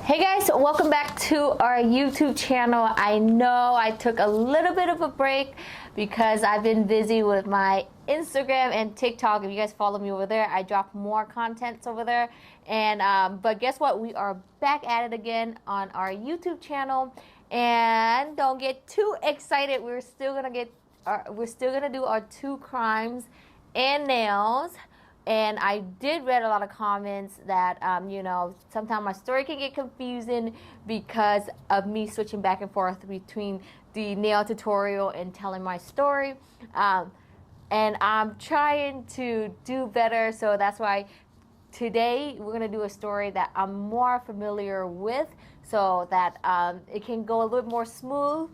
Hey guys, welcome back to our YouTube channel. I know I took a little bit of a break because I've been busy with my Instagram and TikTok. If you guys follow me over there, I drop more contents over there. And but guess what? We are back at it again on our YouTube channel. And don't get too excited. We're still gonna do our 2 crimes and nails. And I did read a lot of comments that, sometimes my story can get confusing because of me switching back and forth between the nail tutorial and telling my story. And I'm trying to do better, so that's why today we're going to do a story that I'm more familiar with so that it can go a little more smooth.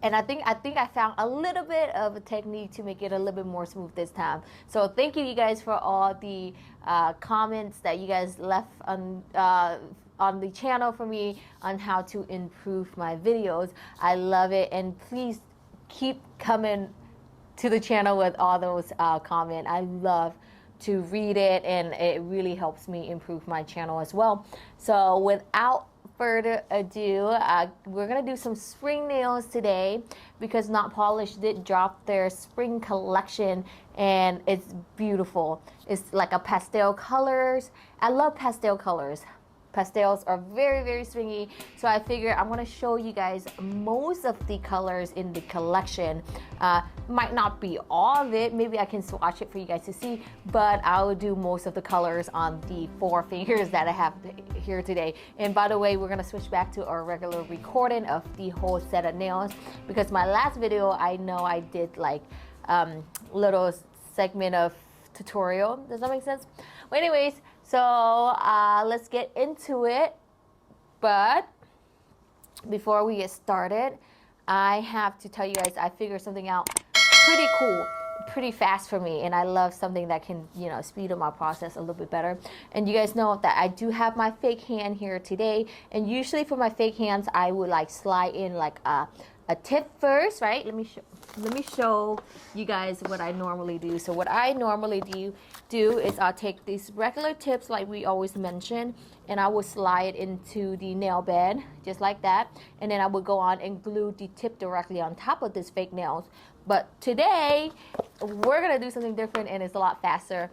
And I think I found a little bit of a technique to make it a little bit more smooth this time. So thank you guys for all the comments that you guys left on the channel for me on how to improve my videos. I love it, and please keep coming to the channel with all those comments. I love to read it, and it really helps me improve my channel as well. So without further ado, we're gonna do some spring nails today because Notpolish did drop their spring collection, and it's beautiful. It's like a pastel colors. I love pastel colors. Pastels are very, very stringy, so I figure I'm gonna show you guys most of the colors in the collection. Might not be all of it, maybe I can swatch it for you guys to see, but I will do most of the colors on the 4 fingers that I have here today. And by the way, we're gonna switch back to our regular recording of the whole set of nails because my last video, I know I did like little segment of tutorial. Does that make sense? Well, anyways, so let's get into it. But before we get started, I have to tell you guys I figured something out pretty cool, pretty fast for me, and I love something that can, speed up my process a little bit better. And you guys know that I do have my fake hand here today, and usually for my fake hands I would like slide in like a tip first, right? Let me show you guys what I normally do. So what I normally do is I'll take these regular tips like we always mention, and I will slide into the nail bed just like that, and then I would go on and glue the tip directly on top of this fake nails. But today we're gonna do something different, and it's a lot faster.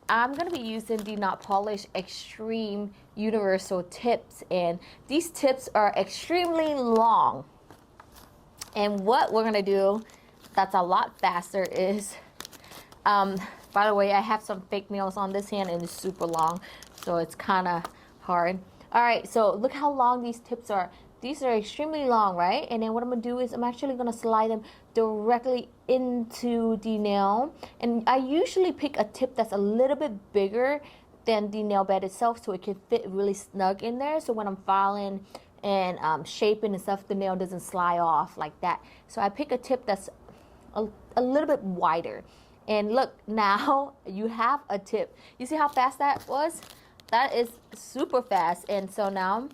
I'm gonna be using the Notpolish Extreme Universal tips, and these tips are extremely long. And what we're gonna do that's a lot faster is, by the way, I have some fake nails on this hand and it's super long, so it's kind of hard. All right, so look how long these tips are. These are extremely long, right? And then what I'm gonna do is I'm actually gonna slide them directly into the nail. And I usually pick a tip that's a little bit bigger than the nail bed itself so it can fit really snug in there. So when I'm filing and shaping and stuff, the nail doesn't slide off like that. So I pick a tip that's a little bit wider. And look, now you have a tip. You see how fast that was? That is super fast. And so now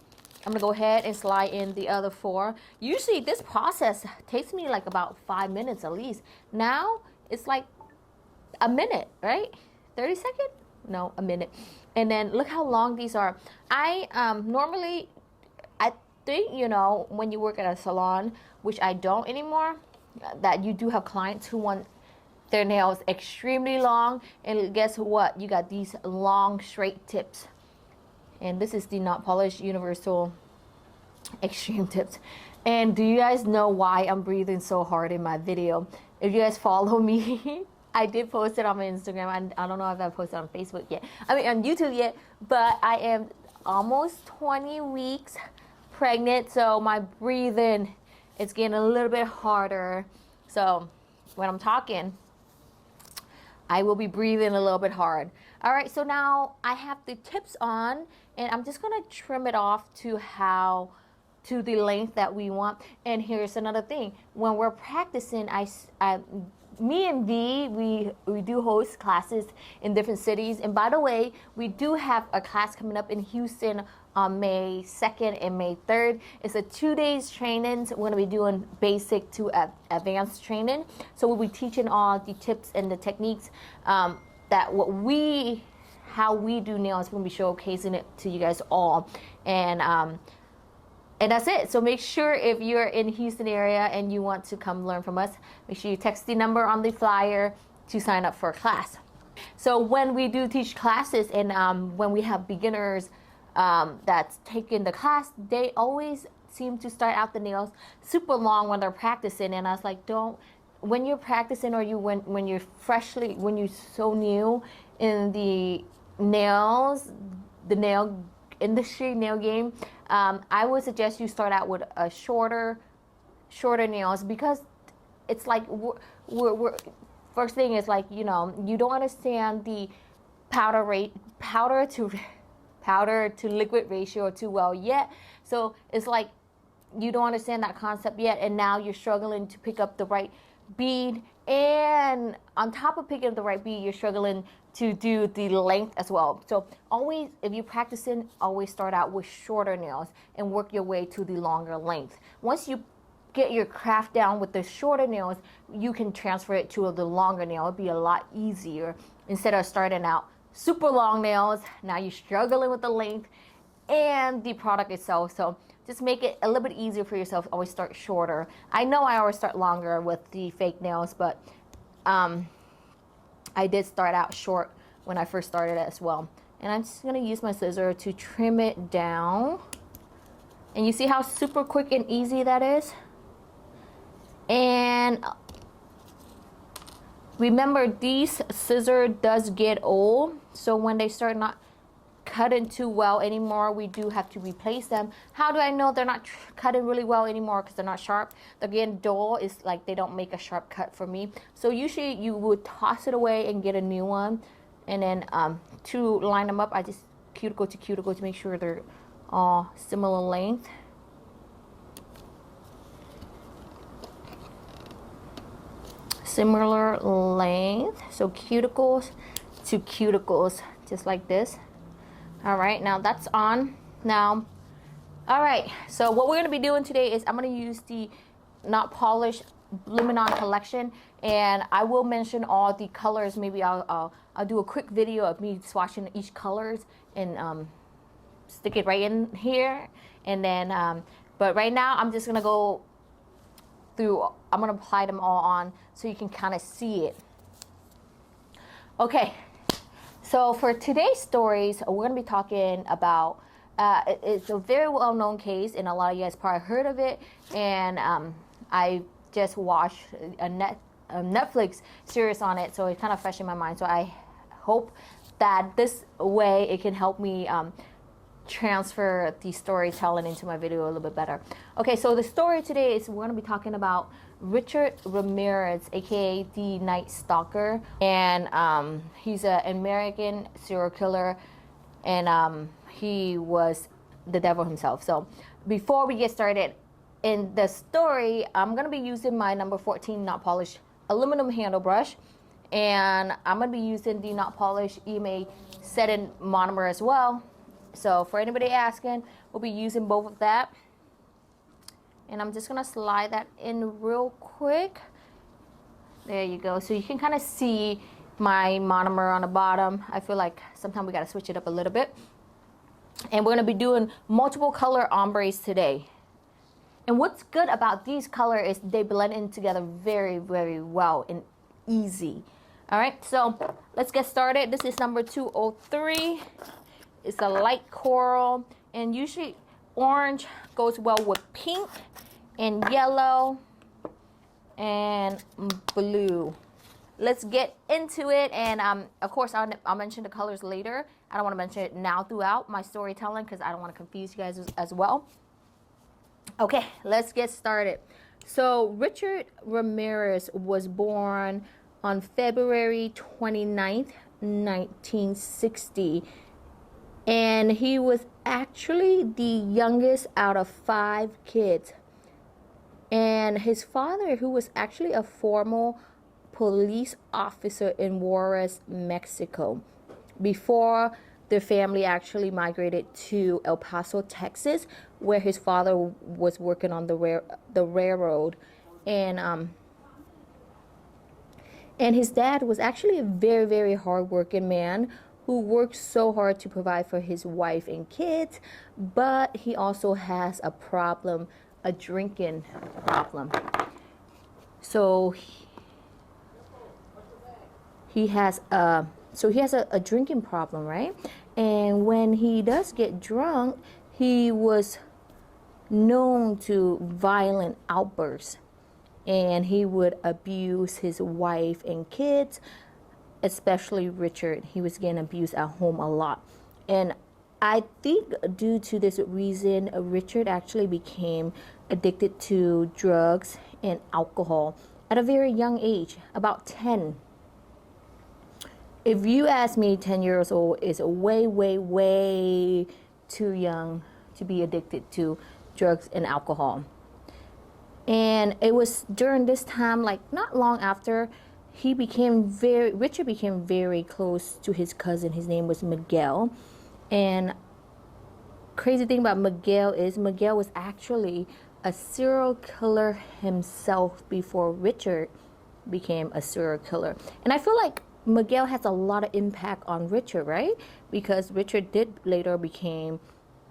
I'm gonna go ahead and slide in the other 4. Usually this process takes me like about 5 minutes at least. Now it's like a minute, right? 30 seconds? No, a minute. And then look how long these are. I normally, I think, when you work at a salon, which I don't anymore, that you do have clients who want their nails extremely long, and guess what? You got these long straight tips. And this is the Notpolish Universal Extreme tips. And do you guys know why I'm breathing so hard in my video? If you guys follow me, I did post it on my Instagram. I don't know if I posted on Facebook yet. I mean on YouTube yet, but I am almost 20 weeks pregnant, so my breathing it's getting a little bit harder. So when I'm talking, I will be breathing a little bit hard. All right, so now I have the tips on, and I'm just gonna trim it off to the length that we want. And here's another thing: when we're practicing, me and V, we do host classes in different cities. And by the way, we do have a class coming up in Houston on May 2nd and May 3rd. It's a 2 days training. So we're gonna be doing basic to advanced training. So we'll be teaching all the tips and the techniques that what we how we do nails. We're going to be showcasing it to you guys all. And that's it. So make sure if you're in Houston area and you want to come learn from us, make sure you text the number on the flyer to sign up for a class. So when we do teach classes and when we have beginners that's taking the class, they always seem to start out the nails super long when they're practicing. And I was like, when you're practicing or when you're so new in the nail industry, nail game, I would suggest you start out with a shorter nails, because it's like we're first thing is like, you don't understand the powder to liquid ratio too well yet. So it's like you don't understand that concept yet, and now you're struggling to pick up the right bead, and on top of picking up the right bead, you're struggling to do the length as well. So always, if you're practicing, always start out with shorter nails and work your way to the longer length. Once you get your craft down with the shorter nails, you can transfer it to the longer nail. It'll be a lot easier instead of starting out super long nails. Now you're struggling with the length and the product itself. So just make it a little bit easier for yourself. Always start shorter. I know I always start longer with the fake nails, but I did start out short when I first started as well. And I'm just gonna use my scissor to trim it down. And you see how super quick and easy that is? And remember, these scissors does get old, so when they start not cutting too well anymore, we do have to replace them. How do I know they're not cutting really well anymore? Because they're not sharp. They're getting dull. It's like they don't make a sharp cut for me. So usually you would toss it away and get a new one. And then to line them up, I just cuticle to cuticle to make sure they're all similar length. Similar length. So cuticles to cuticles, just like this. All right, now that's on. Now, all right, so what we're gonna be doing today is I'm gonna use the Notpolish Luminon collection, and I will mention all the colors. Maybe I'll do a quick video of me swatching each colors and stick it right in here. And then, but right now I'm just gonna go through, I'm gonna apply them all on so you can kind of see it. Okay. So for today's stories, we're going to be talking about, it's a very well-known case, and a lot of you guys probably heard of it, and I just watched a Netflix series on it, so it's kind of fresh in my mind. So I hope that this way it can help me transfer the storytelling into my video a little bit better. Okay, so the story today is we're going to be talking about Richard Ramirez, aka the Night Stalker, and he's an American serial killer, and he was the devil himself. So before we get started in the story, I'm gonna be using my number 14 Notpolish aluminum handle brush, and I'm gonna be using the Notpolish EMA setting monomer as well. So for anybody asking, we'll be using both of that. And I'm just gonna slide that in real quick. There you go. So you can kind of see my monomer on the bottom. I feel like sometimes we gotta switch it up a little bit. And we're gonna be doing multiple color ombres today. And what's good about these colors is they blend in together very, very well and easy. All right, so let's get started. This is number 203. It's a light coral, and usually orange goes well with pink and yellow and blue. Let's get into it, and of course I'll mention the colors later. I don't want to mention it now throughout my storytelling because I don't want to confuse you guys as well. Okay, let's get started. So Richard Ramirez was born on February 29th, 1960. And he was actually the youngest out of 5 kids. And his father, who was actually a former police officer in Juarez, Mexico, before their family actually migrated to El Paso, Texas, where his father was working on the railroad. And his dad was actually a very, very hardworking man who works so hard to provide for his wife and kids, but he also has a problem, a drinking problem. So he has a drinking problem, right? And when he does get drunk, he was known to violent outbursts, and he would abuse his wife and kids, especially Richard. He was getting abused at home a lot. And I think due to this reason, Richard actually became addicted to drugs and alcohol at a very young age, about 10. If you ask me, 10 years old is way, way, way too young to be addicted to drugs and alcohol. And it was during this time, like not long after, Richard became very close to his cousin. His name was Miguel. And crazy thing about Miguel is Miguel was actually a serial killer himself before Richard became a serial killer. And I feel like Miguel has a lot of impact on Richard, right? Because Richard did later become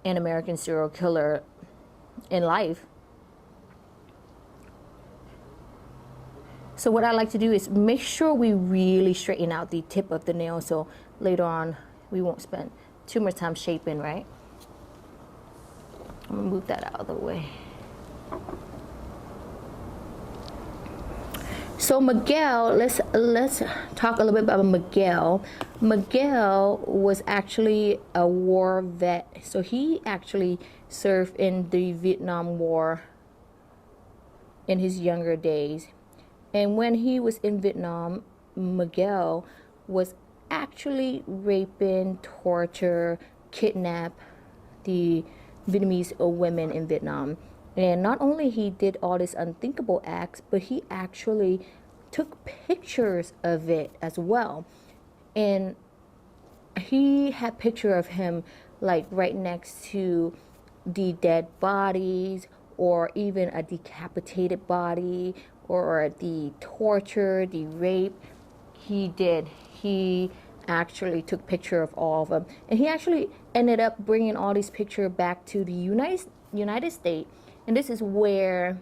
an American serial killer in life. So what I like to do is make sure we really straighten out the tip of the nail, so later on we won't spend too much time shaping, right? I'm gonna move that out of the way. So Miguel, let's talk a little bit about Miguel. Miguel was actually a war vet. So he actually served in the Vietnam War in his younger days. And when he was in Vietnam, Miguel was actually raping, torture, kidnap the Vietnamese women in Vietnam. And not only he did all these unthinkable acts, but he actually took pictures of it as well. And he had picture of him like right next to the dead bodies, or even a decapitated body, or the torture, the rape. He actually took picture of all of them. And he actually ended up bringing all these pictures back to the United States. And this is where,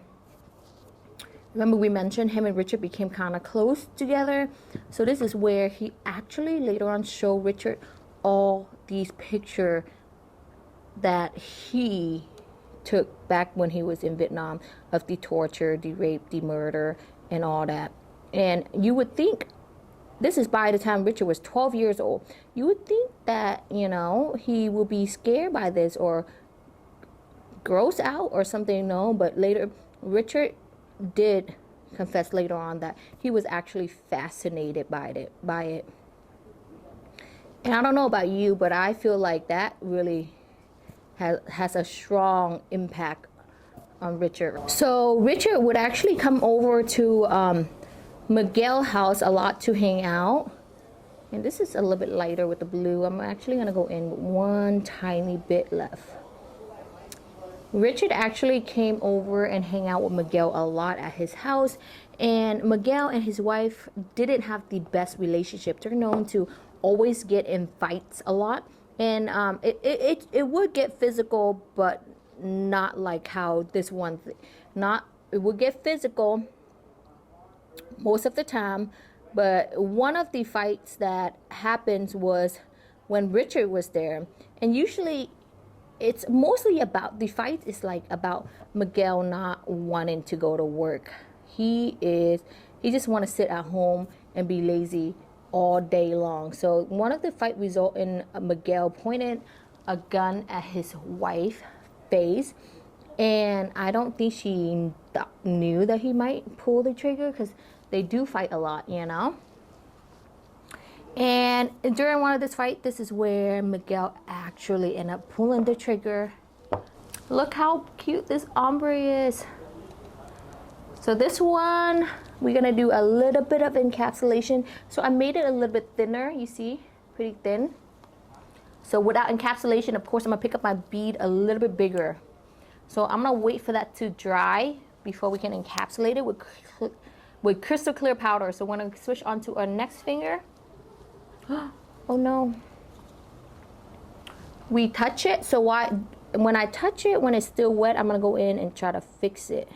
remember we mentioned him and Richard became kind of close together. So this is where he actually later on showed Richard all these pictures that he took back when he was in Vietnam, of the torture, the rape, the murder, and all that. And you would think, this is by the time Richard was 12 years old, you would think that, you know, he will be scared by this or gross out or something, no. But later, Richard did confess later on that he was actually fascinated by it. And I don't know about you, but I feel like that really has a strong impact on Richard. So Richard would actually come over to Miguel's house a lot to hang out. And this is a little bit lighter with the blue. I'm actually going to go in with one tiny bit left. Richard actually came over and hang out with Miguel a lot at his house. And Miguel and his wife didn't have the best relationship. They're known to always get in fights a lot. And it would get physical, but not like how this one, it would get physical most of the time. But one of the fights that happens was when Richard was there. And usually it's mostly about, the fight is like about Miguel not wanting to go to work. He just want to sit at home and be lazy all day long. So one of the fight result in Miguel pointed a gun at his wife's face, and I don't think she knew that he might pull the trigger, because they do fight a lot, you know. And during one of this fight, this is where Miguel actually ended up pulling the trigger. Look how cute this ombre is. So this one, we're gonna do a little bit of encapsulation. So I made it a little bit thinner, you see, pretty thin. So without encapsulation, of course, I'm gonna pick up my bead a little bit bigger. So I'm gonna wait for that to dry before we can encapsulate it with crystal clear powder. So we're gonna switch on to our next finger. Oh no, we touch it. So when I touch it, when it's still wet, I'm gonna go in and try to fix it.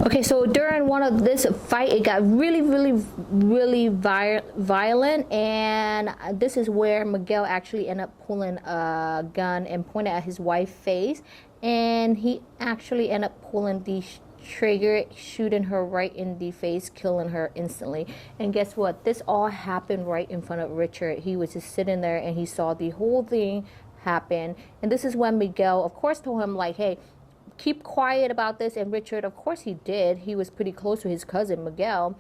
Okay, so during one of this fight, it got really violent, and this is where Miguel actually ended up pulling a gun and pointed at his wife's face, and he actually ended up pulling the trigger, shooting her right in the face, killing her instantly. And guess what? This all happened right in front of Richard. He was just sitting there and he saw the whole thing happen. And this is when Miguel, of course, told him like, hey, keep quiet about this. And Richard, of course he did. He was pretty close to his cousin Miguel,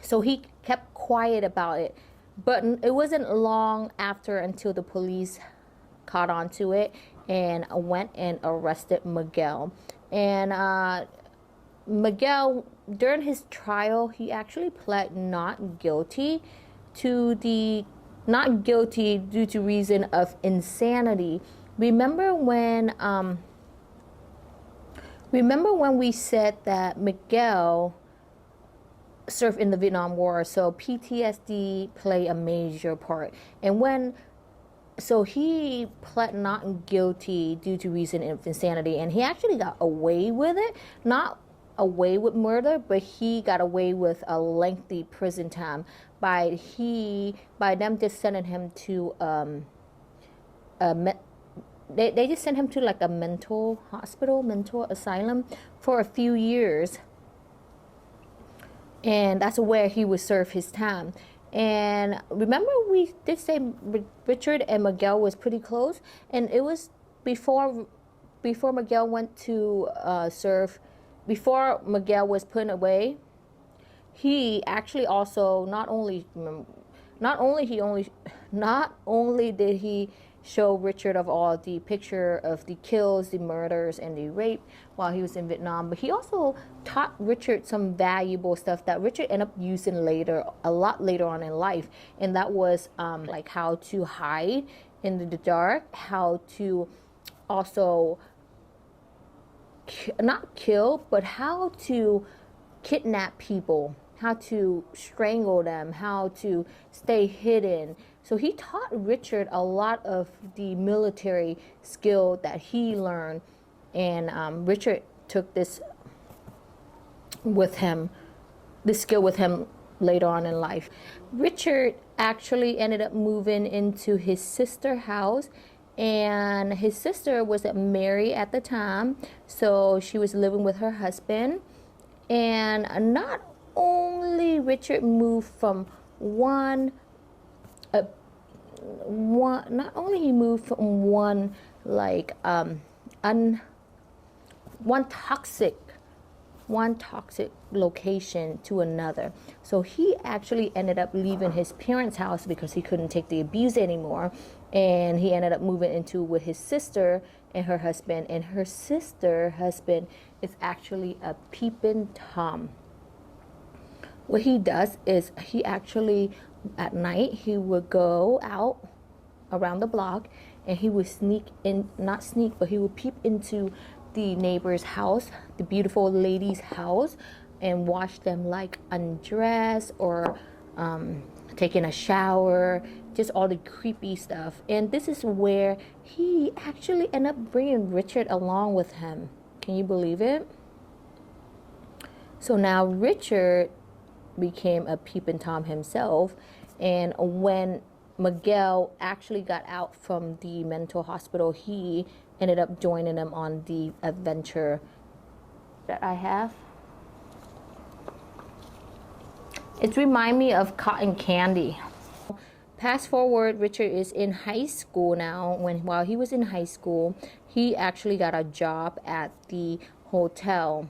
so he kept quiet about it. But it wasn't long after until the police caught on to it and went and arrested Miguel. And Miguel, during his trial, he actually pled not guilty due to reason of insanity. Remember when we said that Miguel served in the Vietnam War, so PTSD played a major part. And so he pled not guilty due to reason of insanity, and he actually got away with it. Not away with murder, but he got away with a lengthy prison time by them just sending him to they just sent him to like a mental hospital, mental asylum for a few years, and that's where he would serve his time. And remember, we did say Richard and Miguel was pretty close, and it was before Miguel went to serve, before Miguel was put away. He actually also not only did he show Richard of all the picture of the kills, the murders, and the rape while he was in Vietnam, but he also taught Richard some valuable stuff that Richard ended up using a lot later on in life, and that was like how to hide in the dark, how to also not kill, but how to kidnap people, how to strangle them, how to stay hidden. So he taught Richard a lot of the military skill that he learned, and Richard took this skill with him later on in life. Richard actually ended up moving into his sister's house, and his sister was married at the time, so she was living with her husband. And not only Richard moved from one toxic location to another. So he actually ended up leaving his parents' house because he couldn't take the abuse anymore, and he ended up moving into with his sister and her husband. And her sister husband is actually a peeping Tom. What he does is he actually at night he would go out around the block and he would he would peep into the neighbor's house, the beautiful lady's house, and watch them like undress or taking a shower, just all the creepy stuff. And this is where he actually ended up bringing Richard along with him. Can you believe it? So now Richard became a peeping Tom himself, and when Miguel actually got out from the mental hospital, he ended up joining them on the adventure that I have. It reminds me of cotton candy. Fast forward, Richard is in high school now. While he was in high school, he actually got a job at the hotel.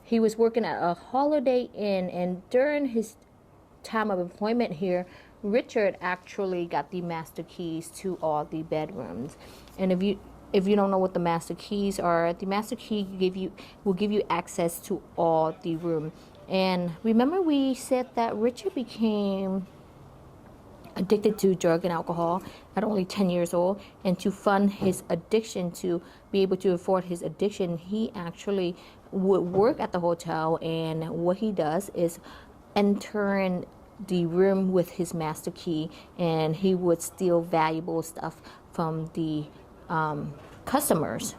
He was working at a Holiday Inn, and during his time of employment here, Richard actually got the master keys to all the bedrooms. And if you don't know what the master keys are, the master key will give you access to all the room. And remember we said that Richard became addicted to drug and alcohol at only 10 years old, and to fund his addiction, to be able to afford his addiction, he actually would work at the hotel. And what he does is entering the room with his master key, and he would steal valuable stuff from the customers.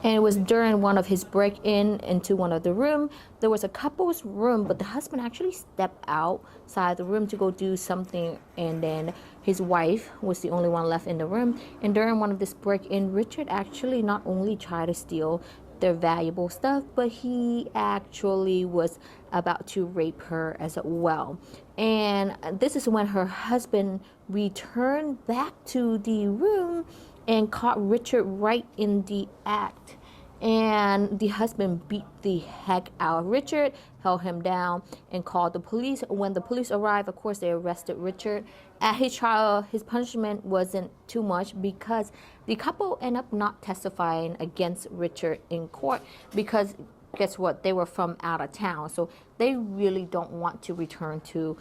And it was during one of his break-in into one of the room. There was a couple's room, but the husband actually stepped outside the room to go do something, and then his wife was the only one left in the room. And during one of this break-in, Richard actually not only tried to steal their valuable stuff, but he actually was about to rape her as well. And this is when her husband returned back to the room and caught Richard right in the act. And the husband beat the heck out of Richard, held him down, and called the police. When the police arrived, of course, they arrested Richard. At his trial, his punishment wasn't too much because the couple ended up not testifying against Richard in court because guess what? They were from out of town, so they really don't want to return to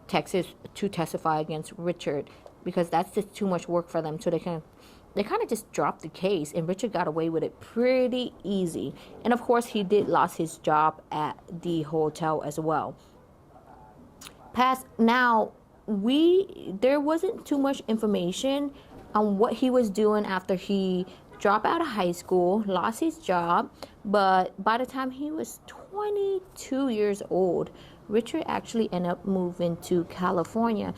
Texas to testify against Richard because that's just too much work for them. So they kind of just dropped the case, and Richard got away with it pretty easy. And of course, he did lose his job at the hotel as well. There wasn't too much information on what he was doing after he dropped out of high school, lost his job, but by the time he was 22 years old, Richard actually ended up moving to California.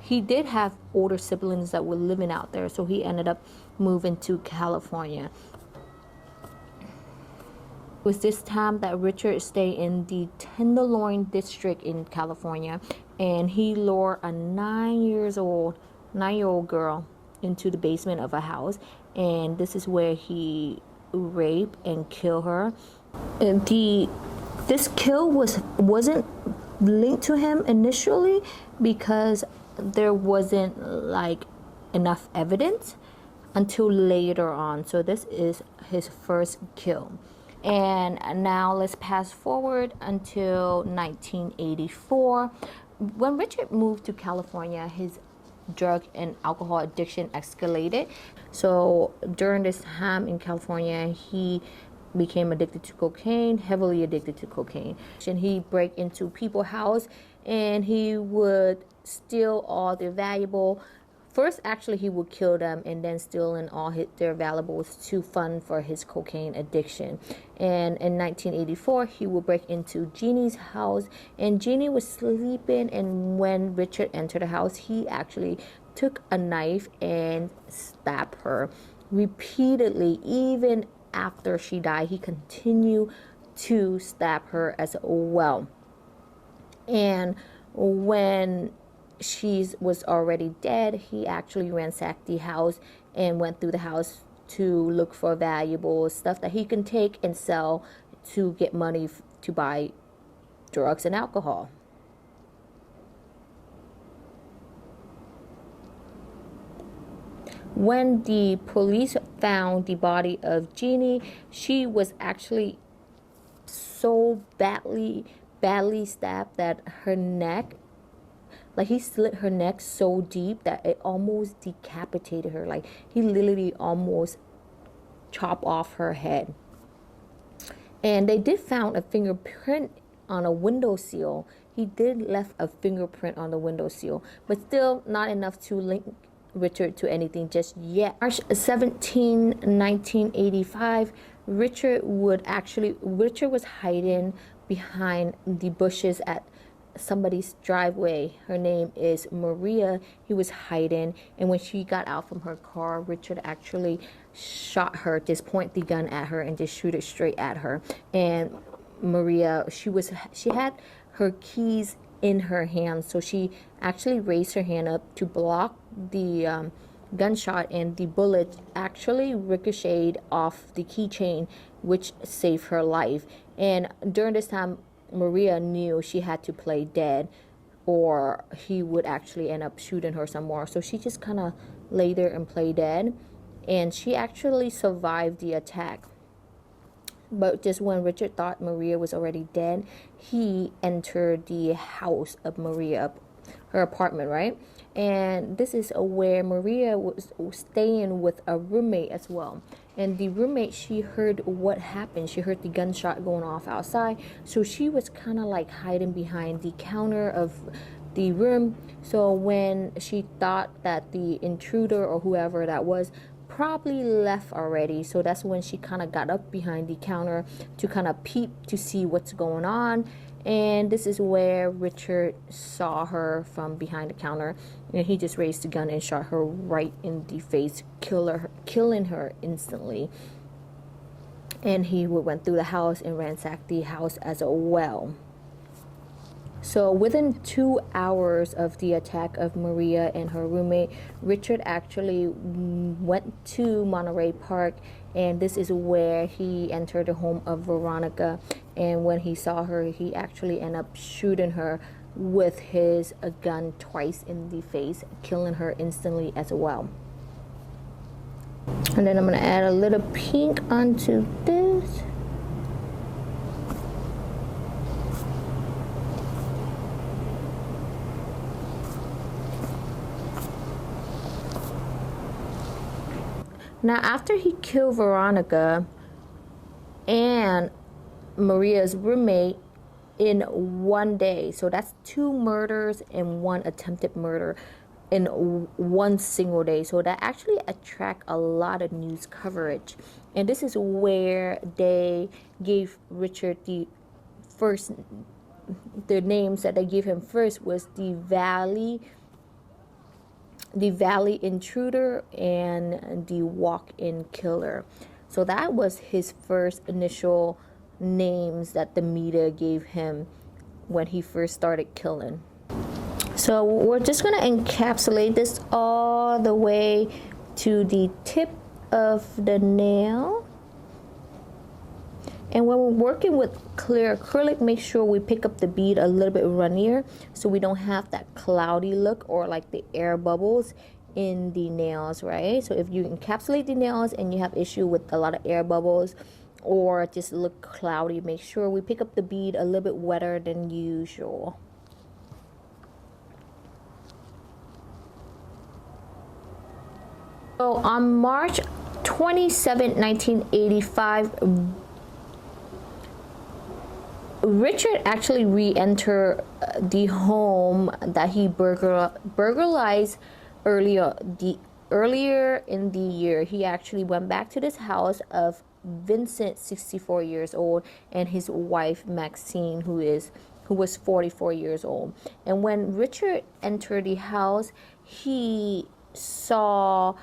He did have older siblings that were living out there, so he ended up moving to California. It was this time that Richard stayed in the Tenderloin district in California, and he lured a 9-year-old girl into the basement of a house, and this is where he raped and killed her. And this kill wasn't linked to him initially because there wasn't like enough evidence until later on. So this is his first kill. And now let's pass forward until 1984. When Richard moved to California, his drug and alcohol addiction escalated. So during this time in California, he became addicted to cocaine, heavily addicted to cocaine. And he'd break into people's house and he would steal all their valuable. First, actually, he would kill them and then steal in all their valuables to fund for his cocaine addiction. And in 1984, he would break into Jeannie's house, and Jeannie was sleeping. And when Richard entered the house, he actually took a knife and stabbed her repeatedly. Even after she died, he continued to stab her as well. And when she was already dead, he actually ransacked the house and went through the house to look for valuable stuff that he can take and sell to get money to buy drugs and alcohol. When the police found the body of Jeannie, she was actually so badly stabbed that her neck, like he slit her neck so deep that it almost decapitated her. Like he literally almost chopped off her head. And they did found a fingerprint on a windowsill. He did left a fingerprint on the windowsill, but still not enough to link Richard to anything just yet. March 17, 1985, Richard was hiding behind the bushes at somebody's driveway. Her name is Maria. He was hiding, and when she got out from her car, Richard actually shot her, just point the gun at her and just shoot it straight at her. And Maria, she had her keys in her hand, so she actually raised her hand up to block the gunshot, and the bullet actually ricocheted off the keychain, which saved her life. And during this time, Maria knew she had to play dead or he would actually end up shooting her some more. So she just kind of lay there and play dead, and she actually survived the attack. But just when Richard thought Maria was already dead, he entered the house of Maria, her apartment, right? And this is where Maria was staying with a roommate as well. And the roommate, she heard what happened. She heard the gunshot going off outside. So she was kind of like hiding behind the counter of the room. So when she thought that the intruder or whoever that was probably left already, so that's when she kind of got up behind the counter to kind of peep to see what's going on. And this is where Richard saw her from behind the counter, and he just raised the gun and shot her right in the face, killing her instantly. And he went through the house and ransacked the house as well. So within 2 hours of the attack of Maria and her roommate, Richard actually went to Monterey Park, and this is where he entered the home of Veronica. And when he saw her, he actually ended up shooting her with his gun twice in the face, killing her instantly as well. And then I'm going to add a little pink onto this. Now, after he killed Veronica and Maria's roommate in one day, so that's 2 murders and 1 attempted murder in one single day. So that actually attract a lot of news coverage. And this is where they gave Richard the names that they gave him first was the Valley Intruder and the Walk-in Killer. So that was his first initial names that the media gave him when he first started killing. So we're just going to encapsulate this all the way to the tip of the nail. And when we're working with clear acrylic, make sure we pick up the bead a little bit runnier so we don't have that cloudy look or like the air bubbles in the nails, right? So if you encapsulate the nails and you have issue with a lot of air bubbles or just look cloudy, make sure we pick up the bead a little bit wetter than usual. So on March 27, 1985, Richard actually re-entered the home that he burglarized earlier in the year. He actually went back to this house of Vincent, 64 years old, and his wife Maxine, who was 44 years old. And when Richard entered the house, he saw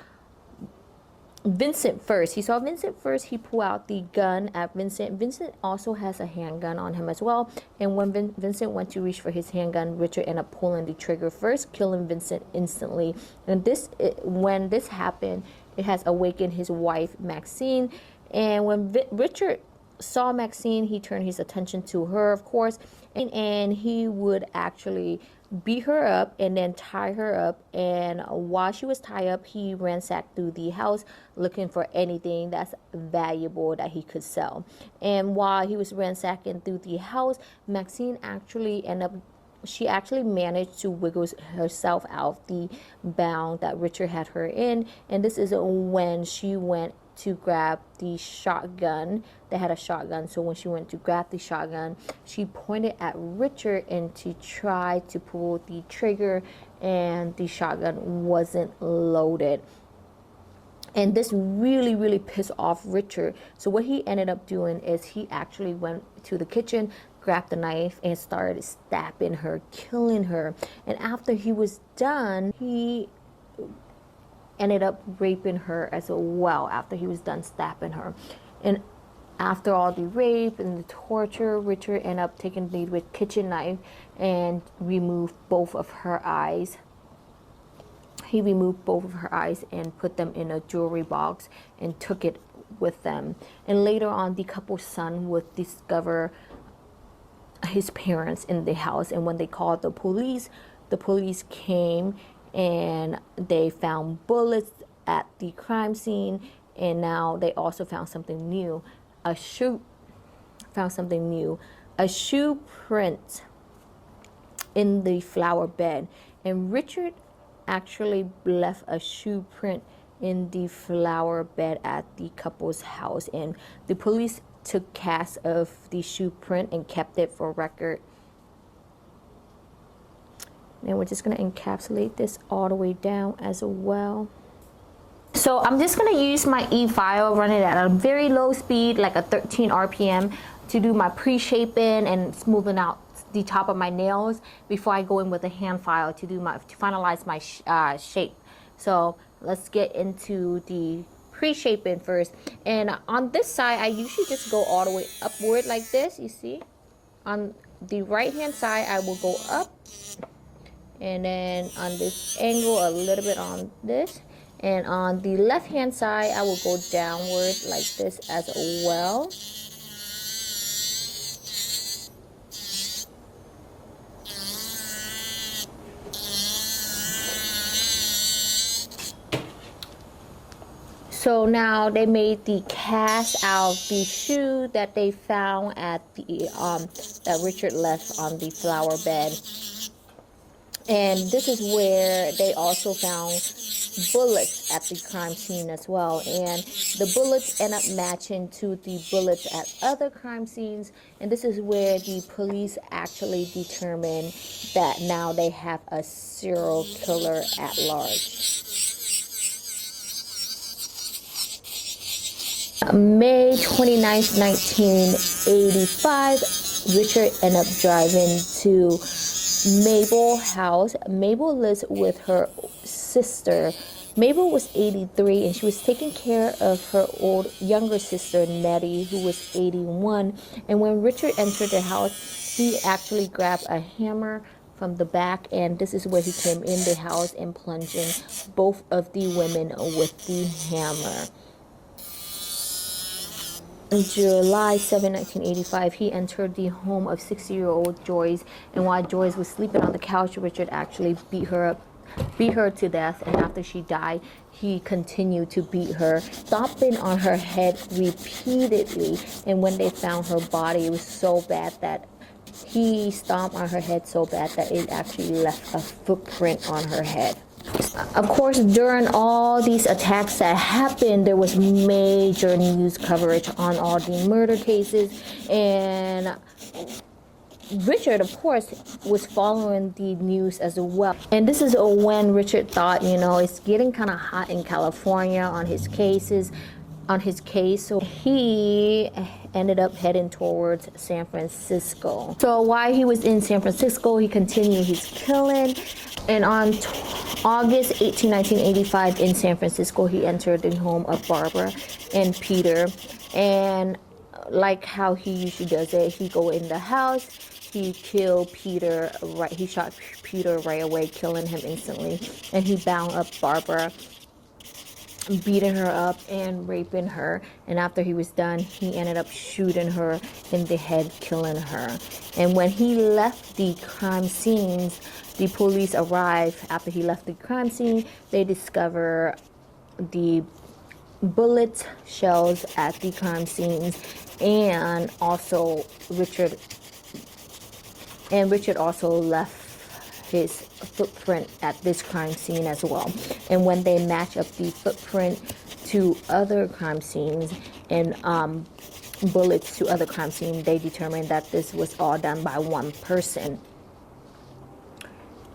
Vincent first. He He pulled out the gun at Vincent. Vincent also has a handgun on him as well. And when Vincent went to reach for his handgun, Richard ended up pulling the trigger first, killing Vincent instantly. And when this happened, it has awakened his wife, Maxine. And when Richard saw Maxine, he turned his attention to her, of course, and he would actually beat her up and then tie her up. And while she was tied up, he ransacked through the house looking for anything that's valuable that he could sell. And while he was ransacking through the house, Maxine actually managed to wiggle herself out the bound that Richard had her in. And this is when she went to grab the shotgun. They had a shotgun, so when she went to grab the shotgun, she pointed at Richard and to try to pull the trigger, and the shotgun wasn't loaded. And this really, really pissed off Richard. So what he ended up doing is he actually went to the kitchen, grabbed the knife, and started stabbing her, killing her. And after he was done, he ended up raping her as well after he was done stabbing her. And after all the rape and the torture, Richard ended up taking the with kitchen knife and removed both of her eyes. He removed both of her eyes and put them in a jewelry box and took it with them. And later on, the couple's son would discover his parents in the house. And when they called the police came and they found bullets at the crime scene. And now they also found something new. A shoe print in the flower bed. And Richard actually left a shoe print in the flower bed at the couple's house, and the police took casts of the shoe print and kept it for record. And we're just going to encapsulate this all the way down as well. So I'm just going to use my e-file, run it at a very low speed, like a 13 RPM, to do my pre-shaping and smoothing out the top of my nails before I go in with a hand file to finalize my shape. So let's get into the pre-shaping first. And on this side, I usually just go all the way upward like this. You see, on the right hand side, I will go up, and then on this angle, a little bit on this. And on the left hand side, I will go downward like this as well. So now they made the cast out of the shoe that they found at the that Richard left on the flower bed. And this is where they also found bullets at the crime scene as well. And the bullets end up matching to the bullets at other crime scenes. And this is where the police actually determined that now they have a serial killer at large. May 29th, 1985, Richard ended up driving to Mabel's house. Mabel lives with her sister. Mabel was 83 and she was taking care of her younger sister Nettie, who was 81. And when Richard entered the house, he actually grabbed a hammer from the back, and this is where he came in the house and plunging both of the women with the hammer. On July 7, 1985, he entered the home of 60-year-old Joyce, and while Joyce was sleeping on the couch, Richard actually beat her to death, and after she died, he continued to beat her, stomping on her head repeatedly. And when they found her body, it was so bad that he stomped on her head so bad that it actually left a footprint on her head. Of course, during all these attacks that happened, there was major news coverage on all the murder cases, and Richard, of course, was following the news as well. And this is when Richard thought, it's getting kind of hot in California on his case. So he ended up heading towards San Francisco. So while he was in San Francisco, he continued his killing. And on August 18, 1985, in San Francisco, he entered the home of Barbara and Peter. And like how he usually does it, he go in the house, he killed Peter, he shot Peter right away, killing him instantly. And he bound up Barbara, beating her up and raping her. And after he was done, he ended up shooting her in the head, killing her. And when he left the crime scenes, the police arrived. After he left the crime scene, they discover the bullet shells at the crime scenes, and also Richard also left his footprint at this crime scene as well. And when they match up the footprint to other crime scenes and bullets to other crime scenes, they determined that this was all done by one person.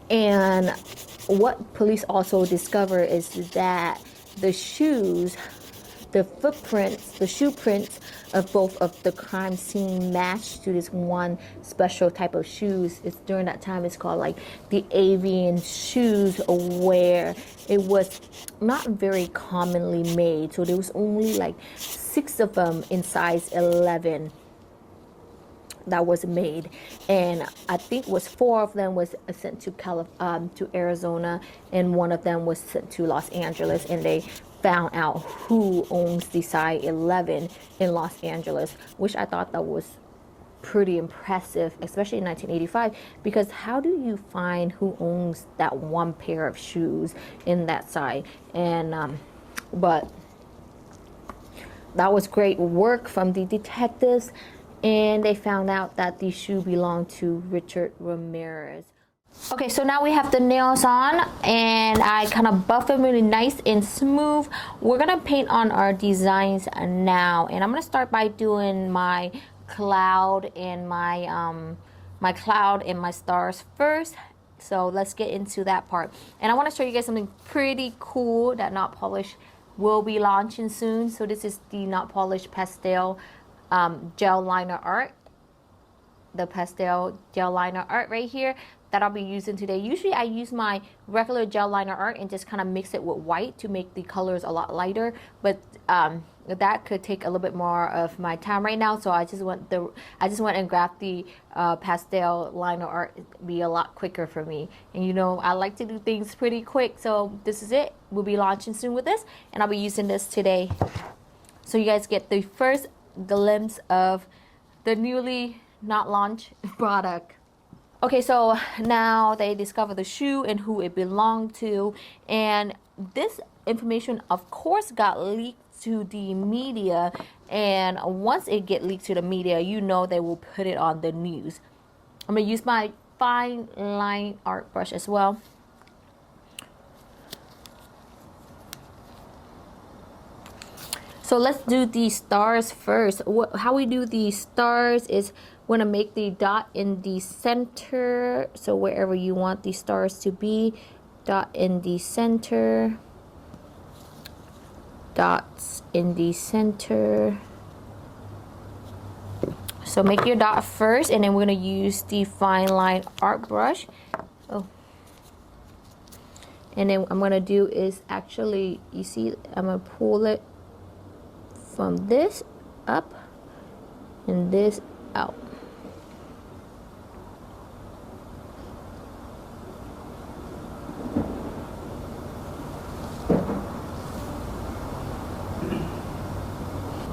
And what police also discover is that the shoe prints of both of the crime scene matched to this one special type of shoes. It's during that time, it's called like the avian shoes, where it was not very commonly made. So there was only like 6 of them in size 11 that was made, and I think it was 4 of them was sent to Arizona, and 1 of them was sent to Los Angeles, and they found out who owns the size 11 in Los Angeles, which I thought that was pretty impressive, especially in 1985, because how do you find who owns that one pair of shoes in that size? And but that was great work from the detectives. And they found out that the shoe belonged to Richard Ramirez. Okay, so now we have the nails on, and I kind of buff them really nice and smooth. We're gonna paint on our designs now, and I'm gonna start by doing my cloud and my cloud and my stars first. So let's get into that part. And I want to show you guys something pretty cool that Notpolish will be launching soon. So this is the Notpolish pastel gel liner art. The pastel gel liner art right here that I'll be using today. Usually I use my regular gel liner art and just kind of mix it with white to make the colors a lot lighter, but that could take a little bit more of my time right now, so I just went and grabbed the pastel liner art. Be a lot quicker for me, and you know I like to do things pretty quick, so this is it. We'll be launching soon with this, and I'll be using this today, so you guys get the first glimpse of the newly not launched product. Okay, so now they discover the shoe and who it belonged to, and this information of course got leaked to the media, and once it get leaked to the media, you know they will put it on the news. I'm gonna use my fine line art brush as well. So let's do the stars first. How we do the stars is we're gonna make the dot in the center. So wherever you want the stars to be, dot in the center, dots in the center. So make your dot first, and then we're gonna use the fine line art brush. Oh. And then what I'm gonna do is actually, you see, I'm gonna pull it from this up and this out.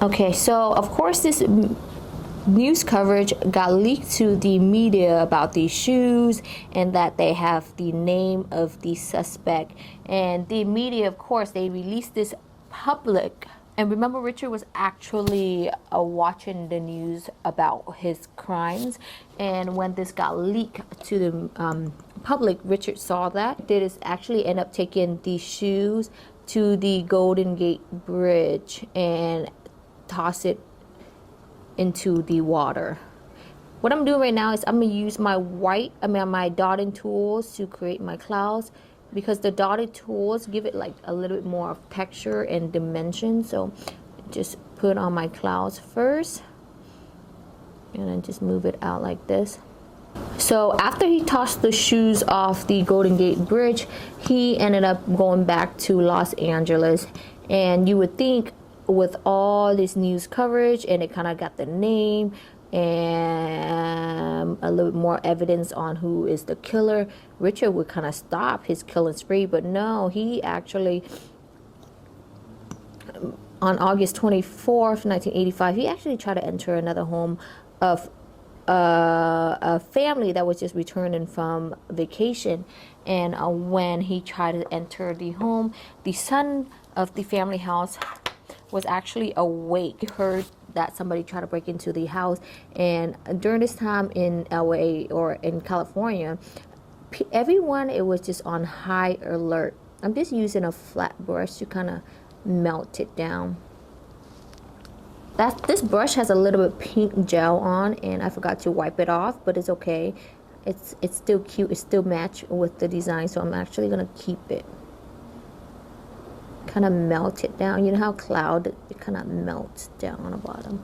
Okay, so of course this news coverage got leaked to the media about these shoes, and that they have the name of the suspect, and the media, of course, they released this public. And remember, Richard was actually watching the news about his crimes, and when this got leaked to the public, Richard saw that. They just actually end up taking these shoes to the Golden Gate Bridge and toss it into the water. What I'm doing right now is I'm gonna use my my dotting tools to create my clouds, because the dotted tools give it like a little bit more of texture and dimension. So just put on my clouds first, and then just move it out like this. So after he tossed the shoes off the Golden Gate Bridge, he ended up going back to Los Angeles, and you would think with all this news coverage, and it kind of got the name and a little bit more evidence on who is the killer, Richard would kind of stop his killing spree. But no, he actually, on August 24th, 1985, he actually tried to enter another home of a family that was just returning from vacation. And when he tried to enter the home, the son of the family house was actually awake. He heard that somebody tried to break into the house, and during this time in LA or in California, everyone, it was just on high alert. I'm just using a flat brush to kind of melt it down. This brush has a little bit pink gel on, and I forgot to wipe it off, but it's okay. It's still cute. It still match with the design, so I'm actually gonna keep it. Kind of melt it down. You know how cloud, it kind of melts down on the bottom.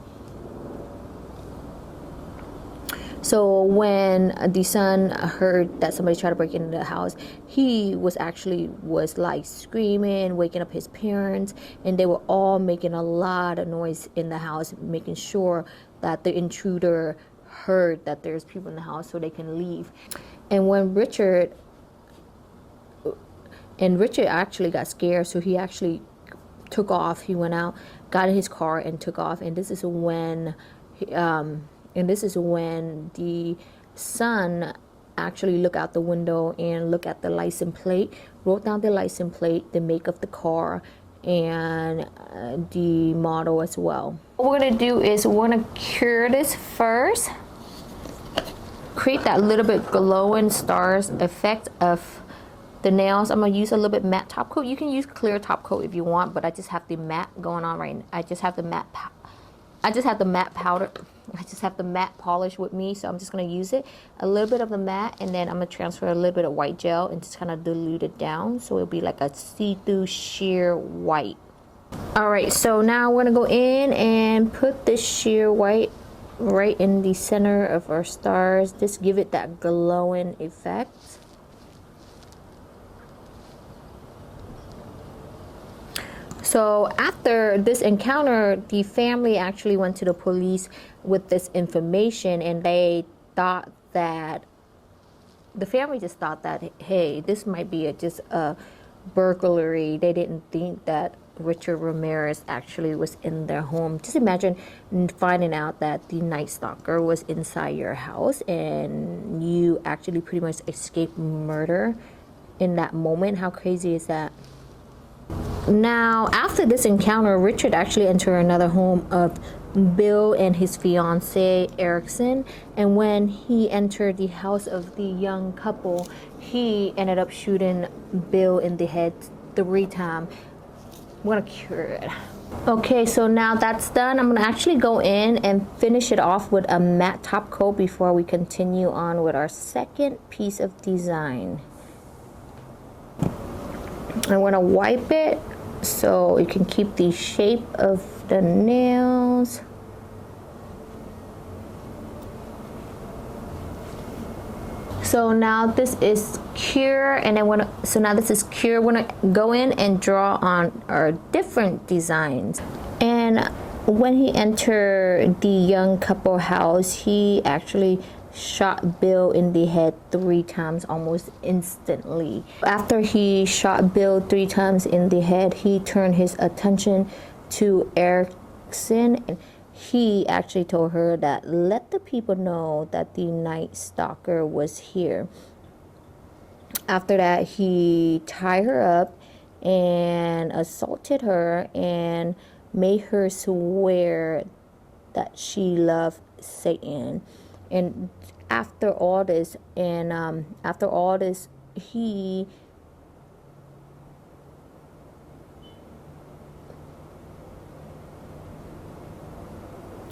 So when the son heard that somebody tried to break into the house, he was like screaming, waking up his parents, and they were all making a lot of noise in the house, making sure that the intruder heard that there's people in the house so they can leave. And when Richard actually got scared, so he actually took off. He went out, got in his car, and took off. And this is when, the son actually looked out the window and looked at the license plate, wrote down the license plate, the make of the car, and the model as well. What we're gonna do is we're gonna cure this first. create that little bit glowing stars effect of the nails, I'm gonna use a little bit matte top coat. You can use clear top coat if you want, but I just have the matte going on right now. I just have the matte powder. I just have the matte polish with me, so I'm just gonna use it. A little bit of the matte, and then I'm gonna transfer a little bit of white gel and just kind of dilute it down, so it'll be like a see-through sheer white. All right, so now we're gonna go in and put this sheer white right in the center of our stars. Just give it that glowing effect. So after this encounter, the family actually went to the police with this information, and they thought that, the family just thought that, hey, this might be just a burglary. They didn't think that Richard Ramirez actually was in their home. Just imagine finding out that the Night Stalker was inside your house and you actually pretty much escaped murder in that moment. How crazy is that? Now, after this encounter, Richard actually entered another home of Bill and his fiancee, Erickson. And when he entered the house of the young couple, he ended up shooting Bill in the head 3 times. I'm gonna cure it. Okay, so now that's done. I'm gonna actually go in and finish it off with a matte top coat before we continue on with our second piece of design. I'm gonna wipe it so you can keep the shape of the nails. So now this is cure, and then now this is cure. We're gonna go in and draw on our different designs. And when he entered the young couple house, he actually shot Bill in the head 3 times almost instantly. After he shot Bill 3 times in the head, he turned his attention to Erickson, and he actually told her that let the people know that the Night Stalker was here. After that, he tied her up and assaulted her and made her swear that she loved Satan. And after all this, he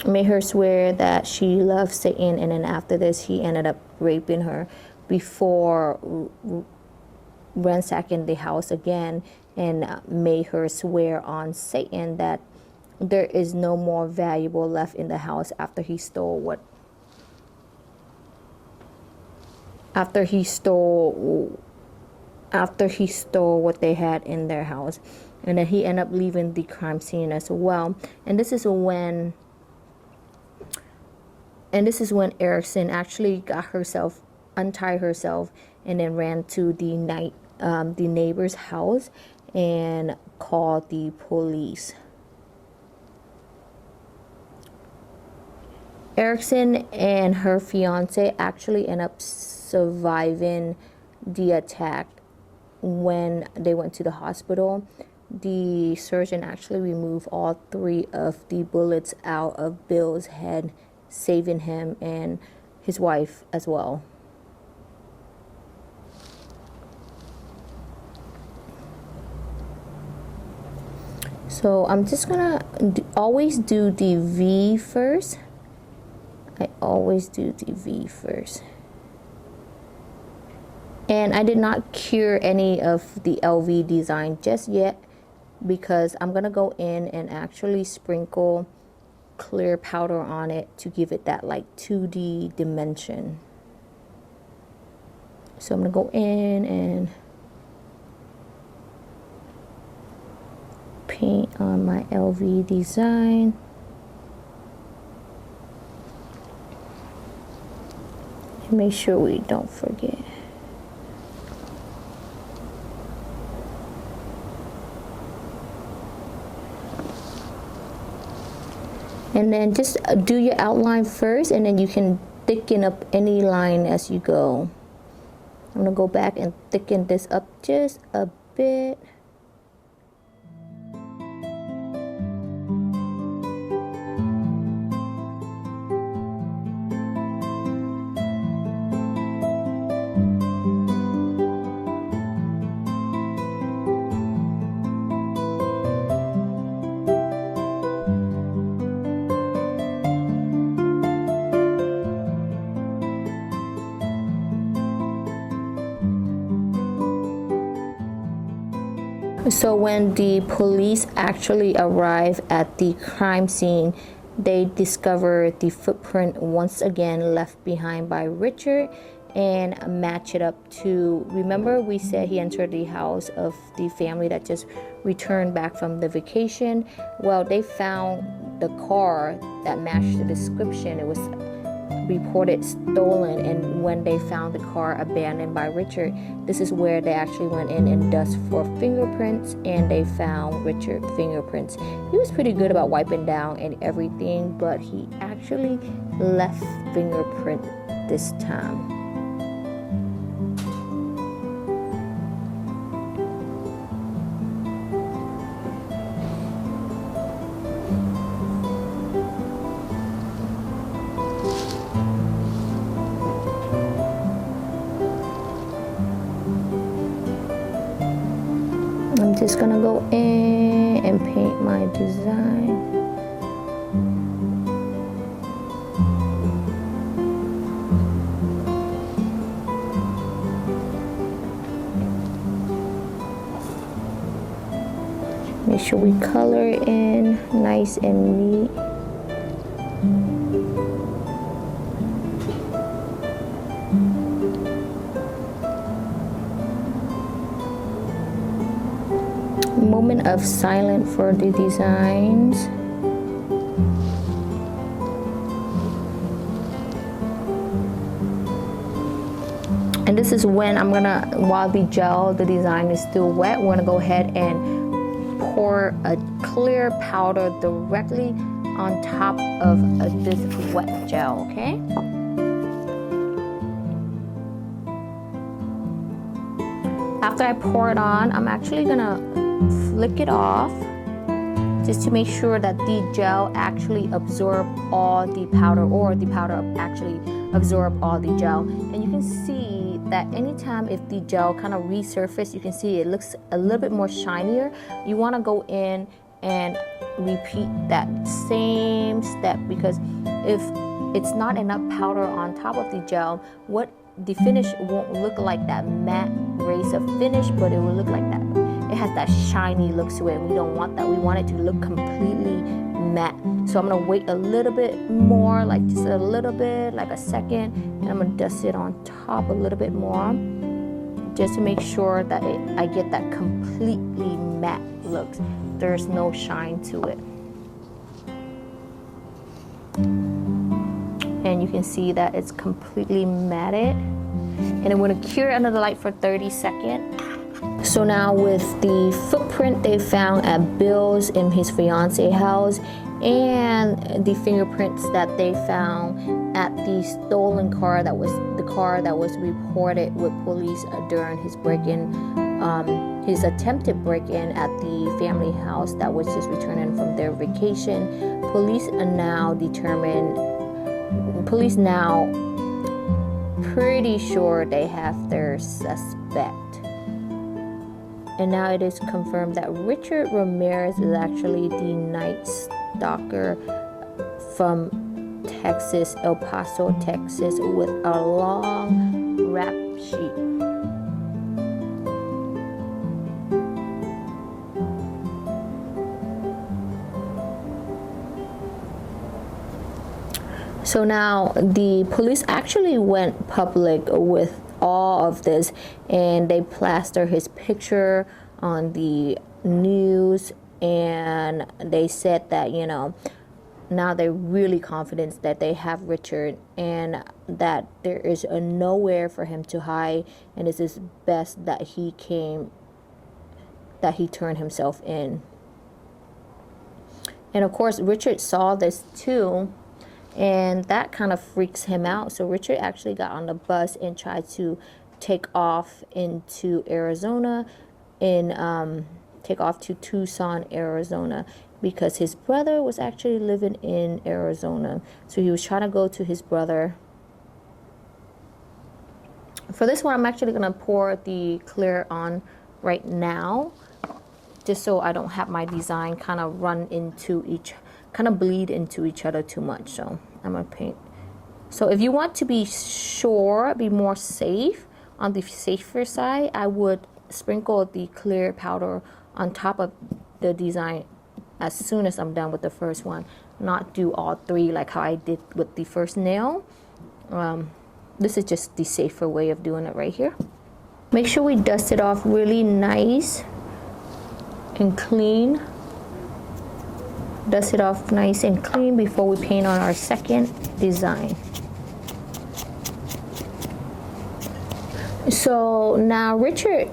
made her swear that she loved Satan, and then after this, he ended up raping her before ransacking the house again, and made her swear on Satan that there is no more valuable left in the house after he stole what they had in their house. And then he ended up leaving the crime scene as well. And this is when Erickson actually untied herself and then ran to the neighbor's house and called the police. Erickson and her fiance actually end up surviving the attack. When they went to the hospital, the surgeon actually removed all 3 of the bullets out of Bill's head, saving him and his wife as well. So I'm just gonna always do the V first. I always do the V first. And I did not cure any of the LV design just yet, because I'm gonna go in and actually sprinkle clear powder on it to give it that like 2D dimension. So I'm gonna go in and paint on my LV design. And make sure we don't forget. And then just do your outline first, and then you can thicken up any line as you go. I'm gonna go back and thicken this up just a bit. So when the police actually arrive at the crime scene, they discover the footprint once again left behind by Richard and match it up to, remember we said he entered the house of the family that just returned back from the vacation. Well, they found the car that matched the description. It was reported stolen, and when they found the car abandoned by Richard, this is where they actually went in and dust for fingerprints, and they found Richard fingerprints. He was pretty good about wiping down and everything, but he actually left fingerprint this time. I'm just gonna go in and paint my design. Make sure we color in nice and neat. Moment of silence for the designs. And this is when I'm gonna, while the gel, the design is still wet, we're gonna go ahead and pour a clear powder directly on top of this wet gel, okay? After I pour it on, I'm actually gonna flick it off just to make sure that the gel actually absorb all the powder, or the powder actually absorb all the gel. And you can see that anytime if the gel kind of resurface, you can see it looks a little bit more shinier. You want to go in and repeat that same step, because if it's not enough powder on top of the gel, what the finish won't look like that matte race of finish, but it will look like that. It has that shiny look to it. We don't want that. We want it to look completely matte. So I'm gonna wait a little bit more, like just a little bit, like a second, and I'm gonna dust it on top a little bit more, just to make sure that I get that completely matte look. There's no shine to it. And you can see that it's completely matted. And I'm going to cure it under the light for 30 seconds. So now with the footprint they found at Bill's in his fiance house, and the fingerprints that they found at the stolen car, that was the car that was reported with police during his break-in, his attempted break-in at the family house that was just returning from their vacation. Police now pretty sure they have their suspect. And now it is confirmed that Richard Ramirez is actually the night stalker from Texas, El Paso, Texas, with a long rap sheet. So now the police actually went public with all of this, and they plaster his picture on the news, and they said that, you know, now they're really confident that they have Richard, and that there is nowhere for him to hide, and it is best that he turned himself in. And of course Richard saw this too, and that kind of freaks him out. So Richard actually got on the bus and tried to take off into Arizona, and take off to Tucson, Arizona, because his brother was actually living in Arizona. So he was trying to go to his brother. For this one, I'm actually going to pour the clear on right now, just so I don't have my design kind of bleed into each other too much. So I'm gonna paint. So if you want to be sure, be more safe, on the safer side, I would sprinkle the clear powder on top of the design as soon as I'm done with the first one, not do all three like how I did with the first nail. This is just the safer way of doing it right here. Make sure we dust it off really nice and clean. Dust it off nice and clean before we paint on our second design. So now Richard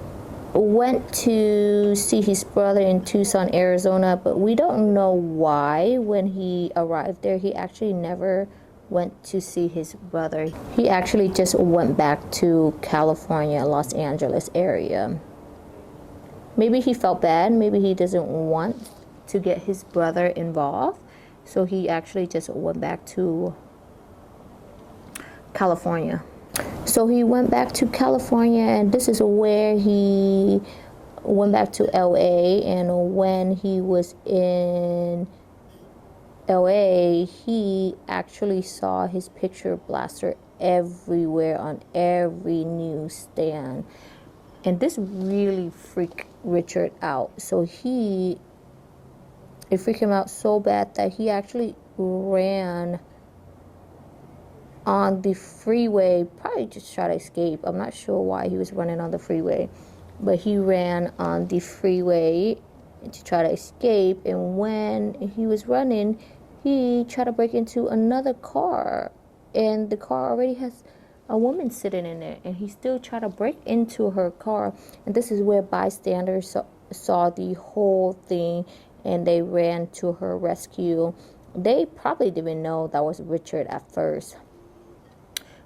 went to see his brother in Tucson, Arizona, but we don't know why when he arrived there. He actually never went to see his brother. He actually just went back to California, Los Angeles area. Maybe he felt bad. Maybe he doesn't want to get his brother involved. So he actually just went back to California. So he went back to California, and this is where he went back to LA. And when he was in LA, he actually saw his picture blaster everywhere on every newsstand. And this really freaked Richard out. So it freaked him out so bad that he actually ran on the freeway, probably just try to escape. I'm not sure why he was running on the freeway, but he ran on the freeway to try to escape. And when he was running, he tried to break into another car, and the car already has a woman sitting in it, and he still tried to break into her car. And this is where bystanders saw the whole thing, and they ran to her rescue. They probably didn't know that was Richard at first.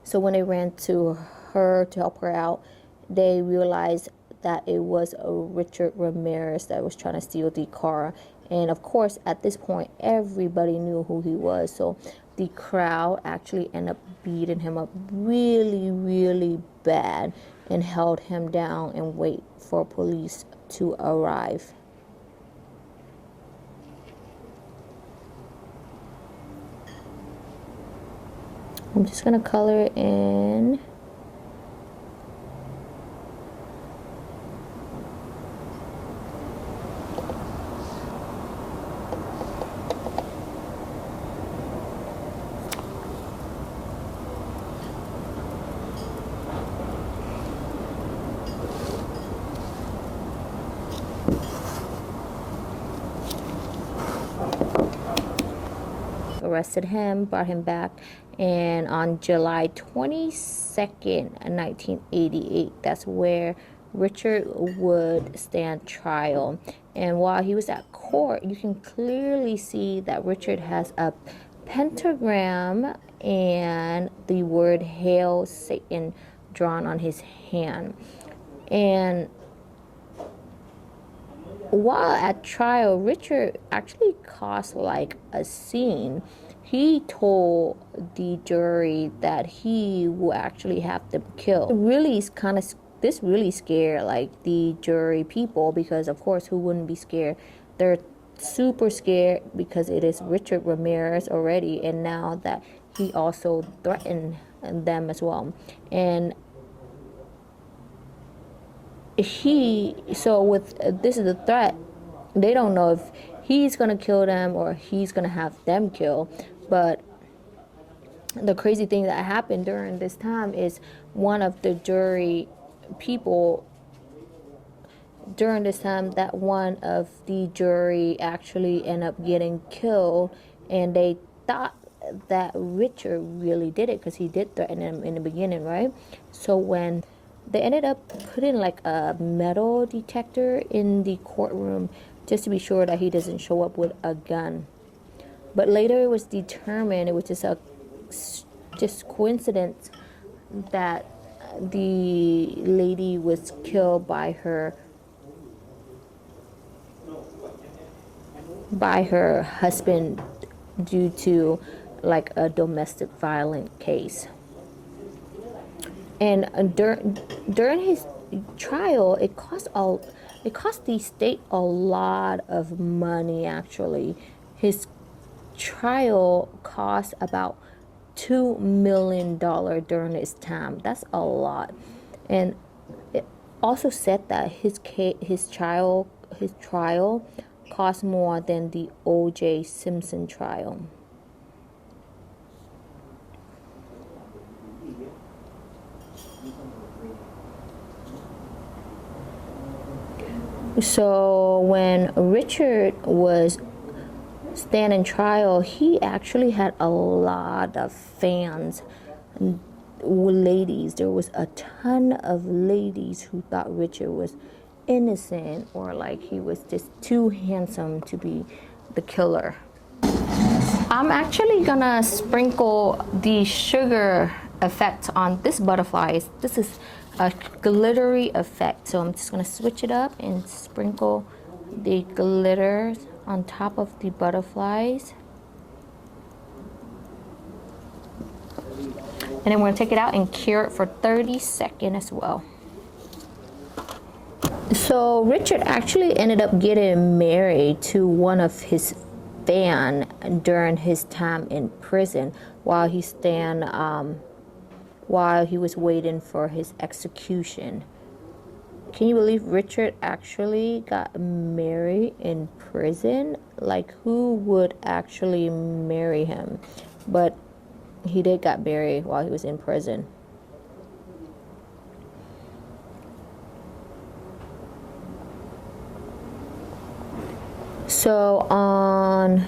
So when they ran to her to help her out, they realized that it was Richard Ramirez that was trying to steal the car. And of course, at this point, everybody knew who he was. So the crowd actually ended up beating him up really, really bad and held him down and wait for police to arrive. I'm just going to color in. Arrested him, brought him back, and on July 22nd, 1988, that's where Richard would stand trial. And while he was at court, you can clearly see that Richard has a pentagram and the word "Hail Satan" drawn on his hand. And while at trial, Richard actually caused like a scene. He told the jury that he will actually have them killed. This really scared like the jury people, because of course, who wouldn't be scared? They're super scared because it is Richard Ramirez already, and now that he also threatened them as well. And this is a threat. They don't know if he's gonna kill them or he's gonna have them killed. But the crazy thing that happened during this time is one of the jury people during this time, that one of the jury actually ended up getting killed, and they thought that Richard really did it because he did threaten them in the beginning, right? So when they ended up putting like a metal detector in the courtroom just to be sure that he doesn't show up with a gun. But later it was determined, it was just coincidence that the lady was killed by her husband due to like a domestic violence case. And during his trial, it cost the state a lot of money. Actually, his trial cost about $2 million during his time. That's a lot. And it also said that his his trial cost more than the O.J. Simpson trial. So when Richard was standing trial, he actually had a lot of fans, ladies. There was a ton of ladies who thought Richard was innocent, or like he was just too handsome to be the killer. I'm actually gonna sprinkle the sugar effect on this butterflies. This is a glittery effect, so I'm just gonna switch it up and sprinkle the glitter on top of the butterflies. And then we're gonna take it out and cure it for 30 seconds as well. So Richard actually ended up getting married to one of his fans during his time in prison while he was waiting for his execution. Can you believe Richard actually got married in prison? Like, who would actually marry him? But he did get married while he was in prison. So on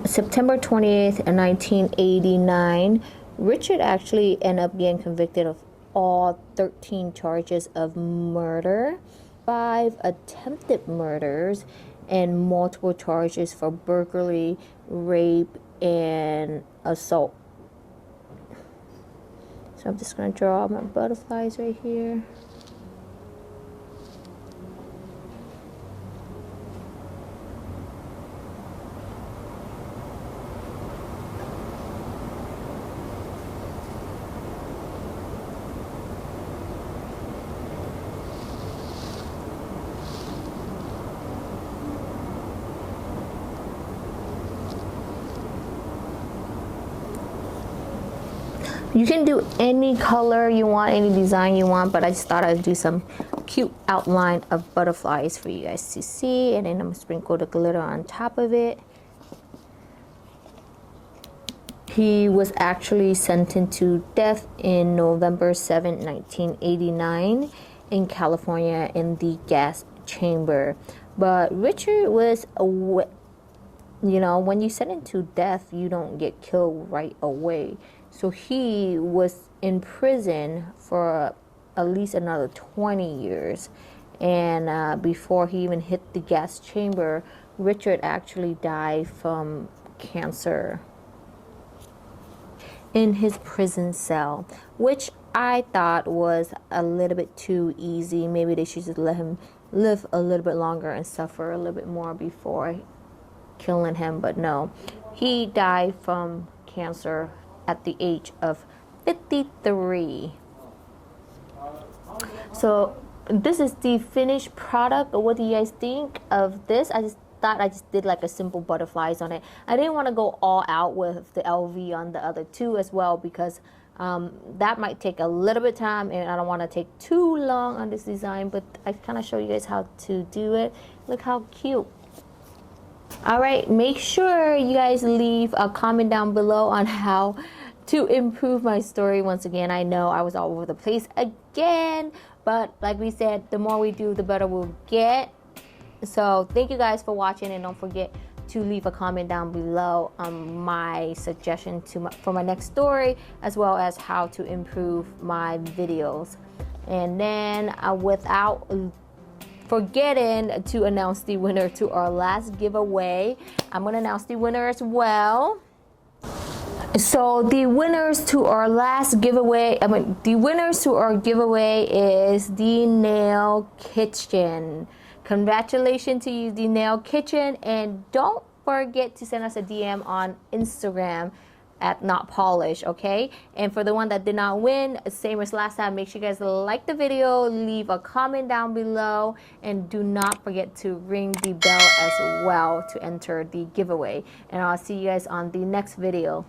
September 20th, 1989, Richard actually ended up getting convicted of all 13 charges of murder, 5 attempted murders, and multiple charges for burglary, rape, and assault. So I'm just going to draw my butterflies right here. You can do any color you want, any design you want, but I just thought I'd do some cute outline of butterflies for you guys to see, and then I'm gonna sprinkle the glitter on top of it. He was actually sentenced to death in November 7, 1989 in California in the gas chamber. But Richard was, you know, when you sentence to death, you don't get killed right away. So he was in prison for at least another 20 years. And before he even hit the gas chamber, Richard actually died from cancer in his prison cell, which I thought was a little bit too easy. Maybe they should just let him live a little bit longer and suffer a little bit more before killing him. But no, he died from cancer at the age of 53. So this is the finished product. What do you guys think of this? I just thought I just did like a simple butterflies on it. I didn't want to go all out with the LV on the other two as well, because that might take a little bit of time, and I don't want to take too long on this design, but I kind of show you guys how to do it. Look how cute. All right, make sure you guys leave a comment down below on how to improve my story. Once again, I know I was all over the place again, but like we said, the more we do, the better we'll get. So thank you guys for watching, and don't forget to leave a comment down below on my suggestion for my next story, as well as how to improve my videos. And then without forgetting to announce the winner to our last giveaway, I'm going to announce the winner as well. So the winners to our last giveaway, the winners to our giveaway is the Nail Kitchen. Congratulations to you, the Nail Kitchen, and don't forget to send us a DM on Instagram at Notpolish, okay? And for the one that did not win, same as last time, make sure you guys like the video, leave a comment down below, and do not forget to ring the bell as well to enter the giveaway. And I'll see you guys on the next video.